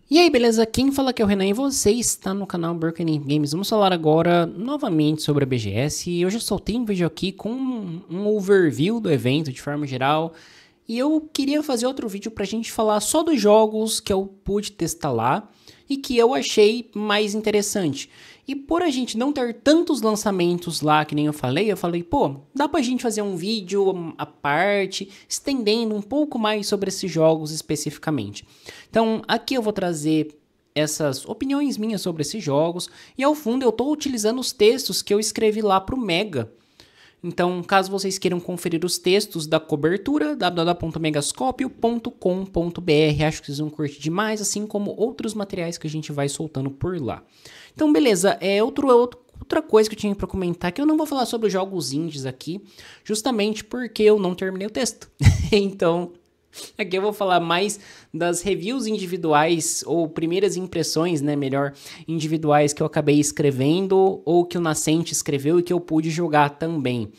E aí, beleza? Quem fala aqui é o Renan e você está no canal Broken Games. Vamos falar agora novamente sobre a BGS. E eu já soltei um vídeo aqui com um overview do evento de forma geral. E eu queria fazer outro vídeo pra gente falar só dos jogos que eu pude testar lá e que eu achei mais interessante. E por a gente não ter tantos lançamentos lá, que nem eu falei, pô, dá pra gente fazer um vídeo à parte, estendendo um pouco mais sobre esses jogos especificamente. Então, aqui eu vou trazer essas opiniões minhas sobre esses jogos, e ao fundo eu estou utilizando os textos que eu escrevi lá para o Mega. Então, caso vocês queiram conferir os textos da cobertura, www.megascopio.com.br, acho que vocês vão curtir demais, assim como outros materiais que a gente vai soltando por lá. Então, beleza, outra coisa que eu tinha para comentar, que eu não vou falar sobre jogos indies aqui, justamente porque eu não terminei o texto. Então, aqui eu vou falar mais das reviews individuais, ou primeiras impressões, né, melhor, individuais que eu acabei escrevendo, ou que o Nascente escreveu e que eu pude jogar também.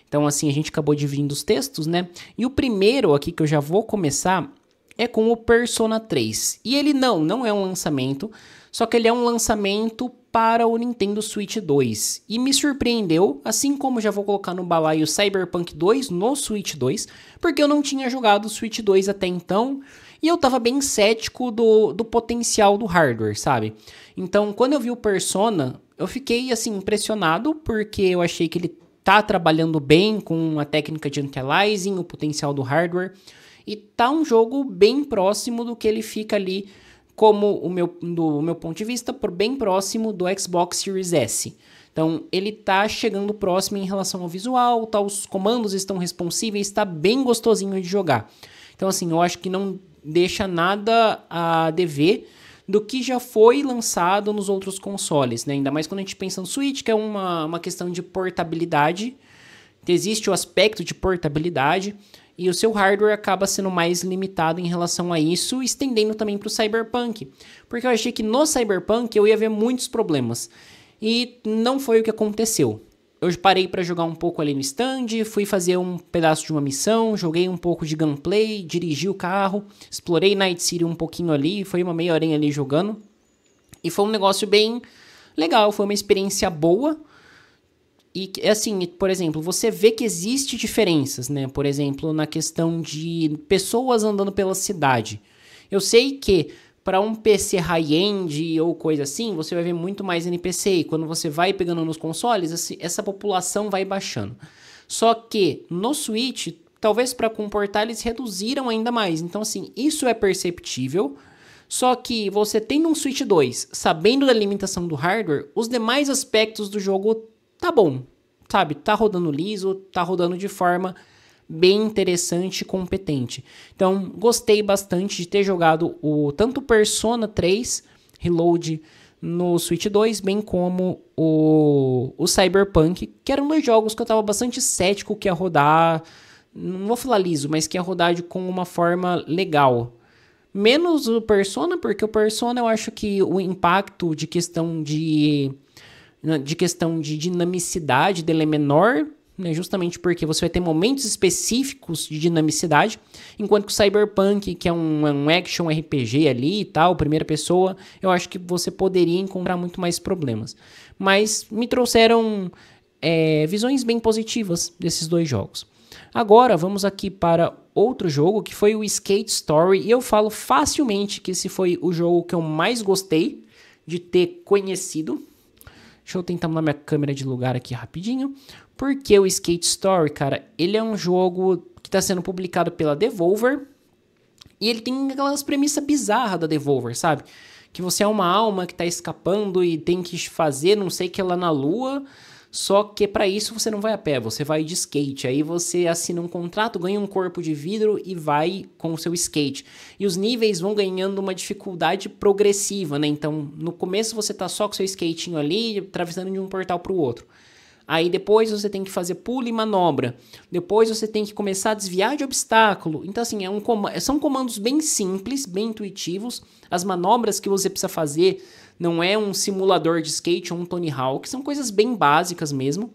Então, assim, a gente acabou dividindo os textos, né? E o primeiro aqui que eu já vou começar é com o Persona 3. E ele não é um lançamento, só que ele é um lançamento para o Nintendo Switch 2. E me surpreendeu, assim como já vou colocar no balaio Cyberpunk 2 no Switch 2, porque eu não tinha jogado o Switch 2 até então, e eu tava bem cético do potencial do hardware, sabe? Então, quando eu vi o Persona, eu fiquei, assim, impressionado, porque eu achei que ele tá trabalhando bem com a técnica de anti-aliasing, o potencial do hardware, e tá um jogo bem próximo do que ele fica ali, como do meu ponto de vista, por bem próximo do Xbox Series S. Então, ele tá chegando próximo em relação ao visual, tá, os comandos estão responsíveis, tá bem gostosinho de jogar. Então, assim, eu acho que não deixa nada a dever do que já foi lançado nos outros consoles, né? Ainda mais quando a gente pensa no Switch, que é uma questão de portabilidade. Existe o aspecto de portabilidade, e o seu hardware acaba sendo mais limitado em relação a isso, estendendo também para o Cyberpunk. Porque eu achei que no Cyberpunk eu ia ver muitos problemas. E não foi o que aconteceu. Eu parei para jogar um pouco ali no stand, fui fazer um pedaço de uma missão, joguei um pouco de gameplay, dirigi o carro, explorei Night City um pouquinho ali, foi uma meia horinha ali jogando. E foi um negócio bem legal, foi uma experiência boa. E assim, por exemplo, você vê que existe diferenças, né? Por exemplo, na questão de pessoas andando pela cidade. Eu sei que para um PC high-end ou coisa assim, você vai ver muito mais NPC. E quando você vai pegando nos consoles, essa população vai baixando. Só que no Switch, talvez para comportar, eles reduziram ainda mais. Então, assim, isso é perceptível. Só que você tendo um Switch 2, sabendo da limitação do hardware, os demais aspectos do jogo tá bom, sabe? Tá rodando liso, tá rodando de forma bem interessante e competente. Então, gostei bastante de ter jogado tanto o Persona 3 Reload no Switch 2, bem como o Cyberpunk, que eram dois jogos que eu tava bastante cético que ia rodar, não vou falar liso, mas que ia rodar com uma forma legal. Menos o Persona, porque o Persona eu acho que o impacto de questão de dinamicidade dele é menor, né, justamente porque você vai ter momentos específicos de dinamicidade, enquanto que o Cyberpunk, que é um action RPG ali e tal, primeira pessoa, eu acho que você poderia encontrar muito mais problemas. Mas me trouxeram visões bem positivas desses dois jogos. Agora vamos aqui para outro jogo, que foi o Skate Story, e eu falo facilmente que esse foi o jogo que eu mais gostei de ter conhecido. Deixa eu tentar mudar minha câmera de lugar aqui rapidinho. Porque o Skate Story, cara, ele é um jogo que está sendo publicado pela Devolver. E ele tem aquelas premissas bizarras da Devolver, sabe? Que você é uma alma que está escapando e tem que fazer não sei o que lá na lua. Só que para isso você não vai a pé, você vai de skate. Aí você assina um contrato, ganha um corpo de vidro e vai com o seu skate. E os níveis vão ganhando uma dificuldade progressiva, né? Então, no começo você tá só com o seu skatinho ali, atravessando de um portal para o outro. Aí depois você tem que fazer pulo e manobra. Depois você tem que começar a desviar de obstáculo. Então, assim, são comandos bem simples, bem intuitivos. As manobras que você precisa fazer não é um simulador de skate ou um Tony Hawk. São coisas bem básicas mesmo.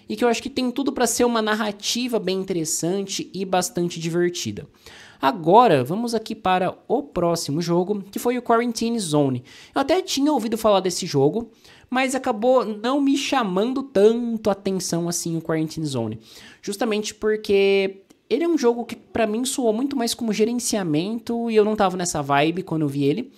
E que eu acho que tem tudo para ser uma narrativa bem interessante e bastante divertida. Agora, vamos aqui para o próximo jogo, que foi o Quarantine Zone. Eu até tinha ouvido falar desse jogo, mas acabou não me chamando tanto a atenção assim o Quarantine Zone. Justamente porque ele é um jogo que pra mim soou muito mais como gerenciamento e eu não tava nessa vibe quando eu vi ele.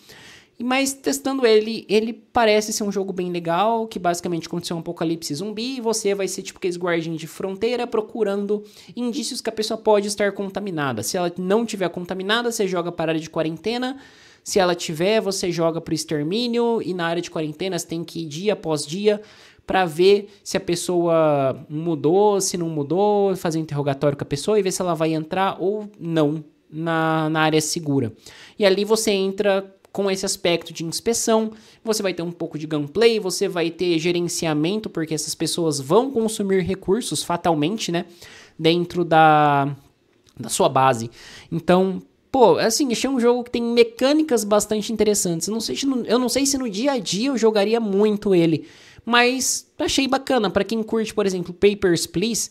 Mas testando ele parece ser um jogo bem legal, que basicamente aconteceu um apocalipse zumbi e você vai ser tipo aqueles guardinhos de fronteira procurando indícios que a pessoa pode estar contaminada. Se ela não tiver contaminada, você joga para a área de quarentena. Se ela tiver, você joga para o extermínio e na área de quarentena você tem que ir dia após dia para ver se a pessoa mudou, se não mudou, fazer um interrogatório com a pessoa e ver se ela vai entrar ou não na área segura. E ali você entra com esse aspecto de inspeção, você vai ter um pouco de gameplay, você vai ter gerenciamento, porque essas pessoas vão consumir recursos fatalmente, né, dentro da sua base. Então, pô, assim, achei um jogo que tem mecânicas bastante interessantes. Eu não sei se no dia a dia eu jogaria muito ele, mas achei bacana. Para quem curte, por exemplo, Papers, Please,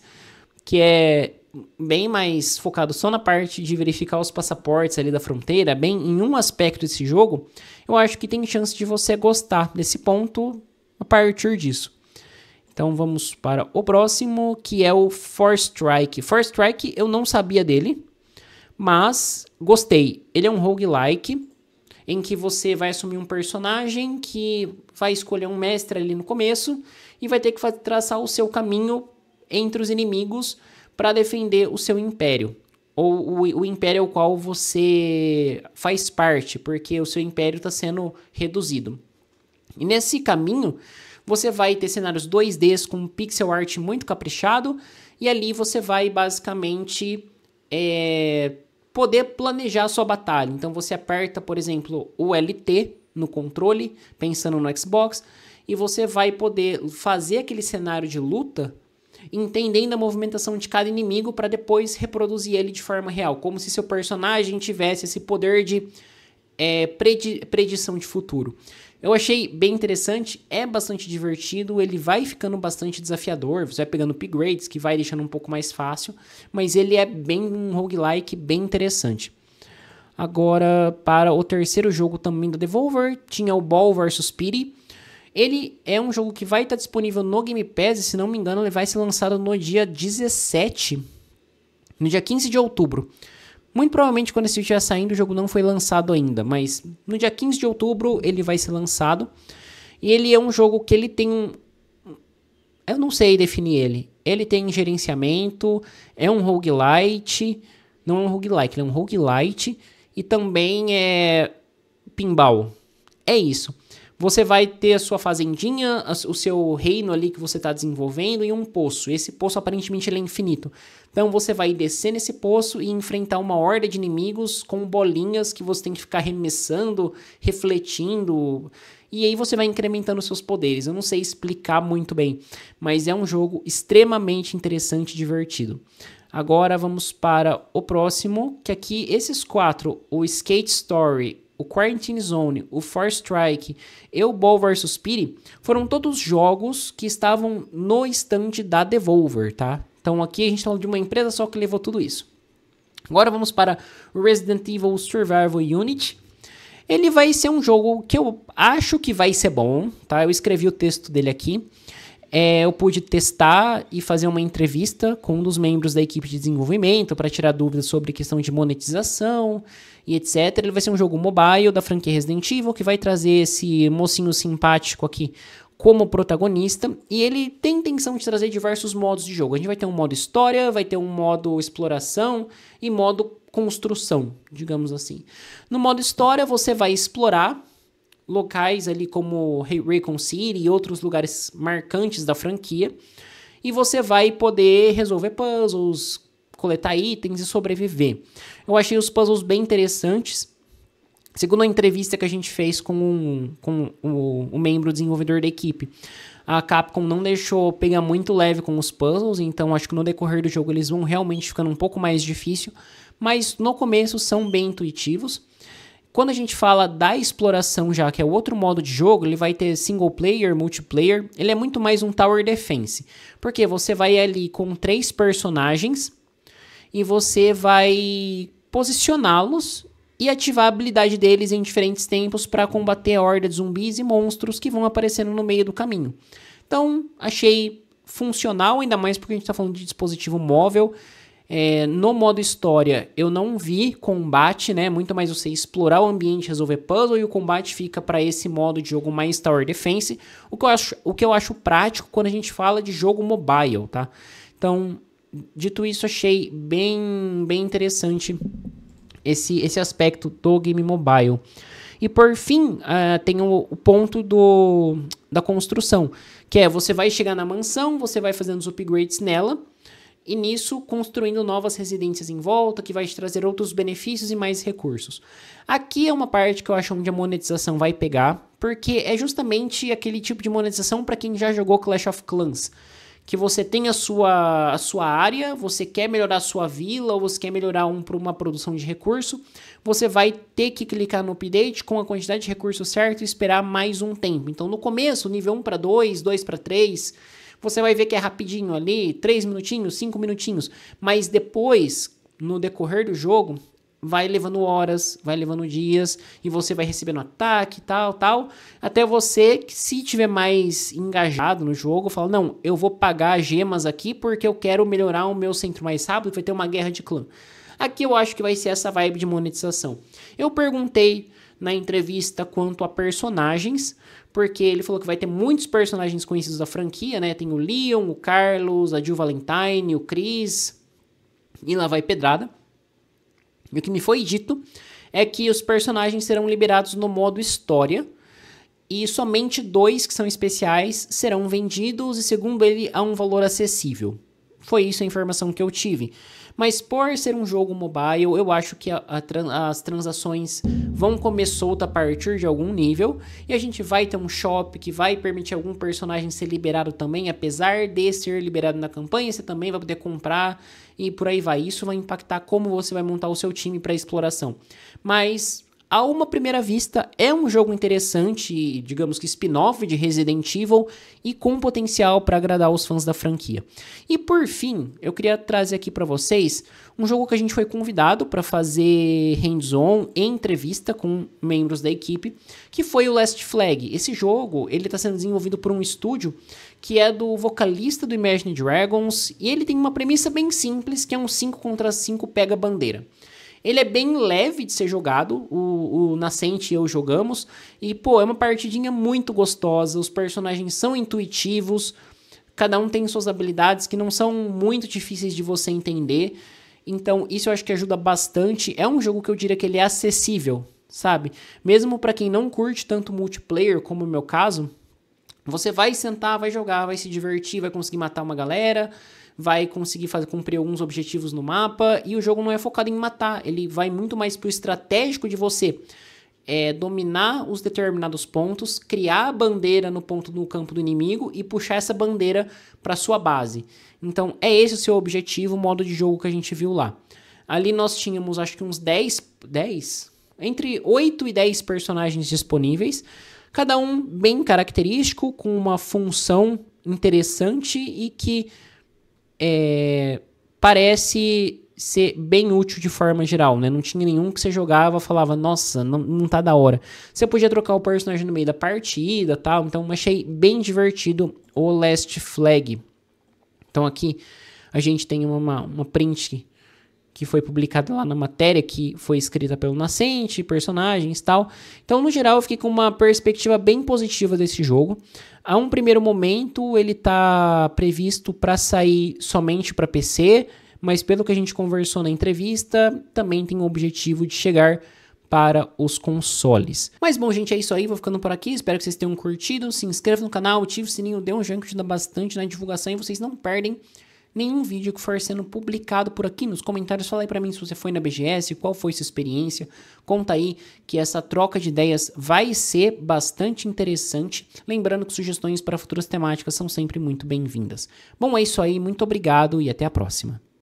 que é bem mais focado só na parte de verificar os passaportes ali da fronteira, bem em um aspecto desse jogo, eu acho que tem chance de você gostar desse ponto a partir disso. Então vamos para o próximo, que é o Force Strike. Force Strike eu não sabia dele, mas gostei. Ele é um roguelike, em que você vai assumir um personagem que vai escolher um mestre ali no começo e vai ter que traçar o seu caminho entre os inimigos para defender o seu império, ou o império ao qual você faz parte, porque o seu império está sendo reduzido. E nesse caminho, você vai ter cenários 2D com pixel art muito caprichado, e ali você vai basicamente poder planejar a sua batalha. Então você aperta, por exemplo, o LT no controle, pensando no Xbox, e você vai poder fazer aquele cenário de luta entendendo a movimentação de cada inimigo para depois reproduzir ele de forma real, como se seu personagem tivesse esse poder de predição de futuro. Eu achei bem interessante, é bastante divertido, ele vai ficando bastante desafiador, você vai pegando upgrades que vai deixando um pouco mais fácil, mas ele é bem um roguelike bem interessante. Agora, para o terceiro jogo também da Devolver, tinha o Ball vs Pity. Ele é um jogo que vai estar disponível no Game Pass, e se não me engano ele vai ser lançado no dia 17, no dia 15 de outubro. Muito provavelmente quando esse vídeo estiver saindo o jogo não foi lançado ainda, mas no dia 15 de outubro ele vai ser lançado. E ele é um jogo que ele tem eu não sei definir ele. Ele tem gerenciamento, é um roguelite, não é um roguelike, ele é um roguelite e também é pinball. É isso. Você vai ter a sua fazendinha, o seu reino ali que você está desenvolvendo e um poço. Esse poço aparentemente ele é infinito. Então você vai descer nesse poço e enfrentar uma horda de inimigos com bolinhas que você tem que ficar arremessando, refletindo. E aí você vai incrementando seus poderes. Eu não sei explicar muito bem, mas é um jogo extremamente interessante e divertido. Agora vamos para o próximo, que aqui esses quatro, o Skate Story, o Quarantine Zone, o Force Strike e o Ball vs Pity, foram todos jogos que estavam no stand da Devolver, tá? Então aqui a gente está falando de uma empresa só que levou tudo isso. Agora vamos para o Resident Evil Survival Unit. Ele vai ser um jogo que eu acho que vai ser bom, tá? Eu escrevi o texto dele aqui. Eu pude testar e fazer uma entrevista com um dos membros da equipe de desenvolvimento para tirar dúvidas sobre questão de monetização e etc. Ele vai ser um jogo mobile da franquia Resident Evil que vai trazer esse mocinho simpático aqui como protagonista, e ele tem intenção de trazer diversos modos de jogo. A gente vai ter um modo história, vai ter um modo exploração e modo construção, digamos assim. No modo história você vai explorar locais ali como Raccoon City e outros lugares marcantes da franquia, e você vai poder resolver puzzles, coletar itens e sobreviver. Eu achei os puzzles bem interessantes. Segundo a entrevista que a gente fez com o membro desenvolvedor da equipe, a Capcom não deixou pegar muito leve com os puzzles, então acho que no decorrer do jogo eles vão realmente ficando um pouco mais difícil, mas no começo são bem intuitivos. Quando a gente fala da exploração já, que é o outro modo de jogo, ele vai ter single player, multiplayer, ele é muito mais um tower defense, porque você vai ali com 3 personagens e você vai posicioná-los e ativar a habilidade deles em diferentes tempos para combater a horda de zumbis e monstros que vão aparecendo no meio do caminho. Então, achei funcional, ainda mais porque a gente está falando de dispositivo móvel. No modo história, eu não vi combate, né? Muito mais você explorar o ambiente, resolver puzzle, e o combate fica para esse modo de jogo mais Tower Defense, o que eu acho prático quando a gente fala de jogo mobile, tá? Então, dito isso, achei bem interessante esse aspecto do game mobile. E por fim, tem o ponto da construção, que é você vai chegar na mansão, você vai fazendo os upgrades nela, e nisso construindo novas residências em volta, que vai te trazer outros benefícios e mais recursos. Aqui é uma parte que eu acho onde a monetização vai pegar, porque é justamente aquele tipo de monetização para quem já jogou Clash of Clans, que você tem a sua área, você quer melhorar a sua vila, ou você quer melhorar uma produção de recurso, você vai ter que clicar no update com a quantidade de recursos certo e esperar mais um tempo. Então, no começo, nível 1 para 2, 2 para 3, você vai ver que é rapidinho ali, 3 minutinhos, 5 minutinhos, mas depois, no decorrer do jogo, vai levando horas, vai levando dias, e você vai recebendo ataque, tal, até você, se tiver mais engajado no jogo, fala, não, eu vou pagar gemas aqui porque eu quero melhorar o meu centro mais rápido, vai ter uma guerra de clã. Aqui eu acho que vai ser essa vibe de monetização. Eu perguntei na entrevista quanto a personagens, porque ele falou que vai ter muitos personagens conhecidos da franquia, né? Tem o Leon, o Carlos, a Jill Valentine, o Chris, e lá vai pedrada. E o que me foi dito é que os personagens serão liberados no modo história e somente 2 que são especiais serão vendidos e, segundo ele, a um valor acessível. Foi isso a informação que eu tive. Mas por ser um jogo mobile, eu acho que as transações vão comer solta a partir de algum nível. E a gente vai ter um shop que vai permitir algum personagem ser liberado também. Apesar de ser liberado na campanha, você também vai poder comprar e por aí vai. Isso vai impactar como você vai montar o seu time para exploração. Mas, a uma primeira vista, é um jogo interessante, digamos que spin-off de Resident Evil e com potencial para agradar os fãs da franquia. E por fim, eu queria trazer aqui para vocês um jogo que a gente foi convidado para fazer hands-on em entrevista com membros da equipe, que foi o Last Flag. Esse jogo ele está sendo desenvolvido por um estúdio que é do vocalista do Imagine Dragons, e ele tem uma premissa bem simples, que é um 5 contra 5 pega-bandeira. Ele é bem leve de ser jogado, o Nascente e eu jogamos, e pô, é uma partidinha muito gostosa, os personagens são intuitivos, cada um tem suas habilidades que não são muito difíceis de você entender, então isso eu acho que ajuda bastante. É um jogo que eu diria que ele é acessível, sabe? Mesmo para quem não curte tanto multiplayer, como o meu caso, você vai sentar, vai jogar, vai se divertir, vai conseguir matar uma galera, vai conseguir cumprir alguns objetivos no mapa, e o jogo não é focado em matar, ele vai muito mais pro estratégico de você dominar os determinados pontos, criar a bandeira no campo do inimigo e puxar essa bandeira para sua base. Então é esse o seu objetivo, o modo de jogo que a gente viu lá. Ali nós tínhamos acho que uns 10, entre 8 e 10 personagens disponíveis, cada um bem característico, com uma função interessante e que parece ser bem útil de forma geral, né? Não tinha nenhum que você jogava e falava, nossa, não tá da hora. Você podia trocar o personagem no meio da partida e tal, então achei bem divertido o Last Flag. Então aqui a gente tem uma print que foi publicada lá na matéria, que foi escrita pelo Nascente, personagens e tal. Então, no geral, eu fiquei com uma perspectiva bem positiva desse jogo. A um primeiro momento, ele está previsto para sair somente para PC, mas pelo que a gente conversou na entrevista, também tem o objetivo de chegar para os consoles. Mas bom, gente, é isso aí, vou ficando por aqui, espero que vocês tenham curtido, se inscreva no canal, ative o sininho, dê um joinha que ajuda bastante na divulgação e vocês não perdem nenhum vídeo que for sendo publicado por aqui. Nos comentários fala aí pra mim se você foi na BGS, qual foi sua experiência, conta aí que essa troca de ideias vai ser bastante interessante, lembrando que sugestões para futuras temáticas são sempre muito bem-vindas. Bom, é isso aí, muito obrigado e até a próxima.